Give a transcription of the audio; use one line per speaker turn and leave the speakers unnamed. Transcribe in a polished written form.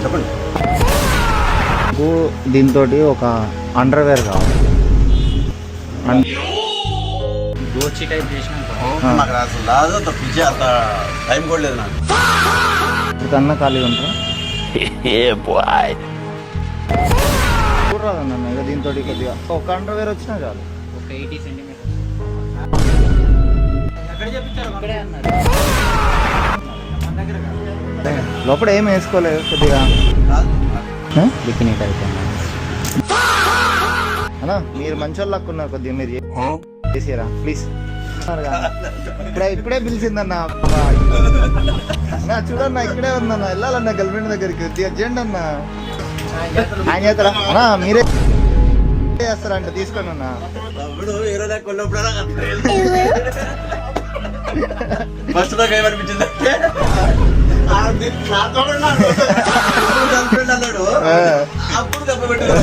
చెప్పండి.
దీంతో ఒక అండర్వేర్ కావాలి.
గోచి టైప్ చేసినాక
నాకు అసలు రాదు, అంత పిచ్చి, అంత టైం కూడా లేదు నాకు.
కన్నా ఖాళీగా ఉంటా చూడరాదన్న ఇక దీంతో కొద్దిగా ఒక అండర్వేర్ వచ్చినా చాలు.
ఒక 80 సెంటీమీటర్ ఎక్కడ చెప్తారు అక్కడే అన్నారు.
లోపల ఏం వేసుకోలేదు కొద్దిగా
బికినీ టైప్
అన్నా. మీరు మంచి వాళ్ళు ఉన్నారు కొద్దిగా, మీరు చేసారా ప్లీజ్. ఇప్పుడే పిలిచిందన్న. చూడన్నా ఇక్కడే ఉందన్న, వెళ్ళాలన్న గర్ల్ ఫ్రెండ్ దగ్గరికి. అర్జెంట్ అన్న. ఆయన చేస్తారా అన్నా? మీరే చేస్తారంట, తీసుకోండి అన్న.
ఫస్ట్ నాకు ఏమనిపించింది అన్నాడు, అప్పుడు దెబ్బ పెట్టారు.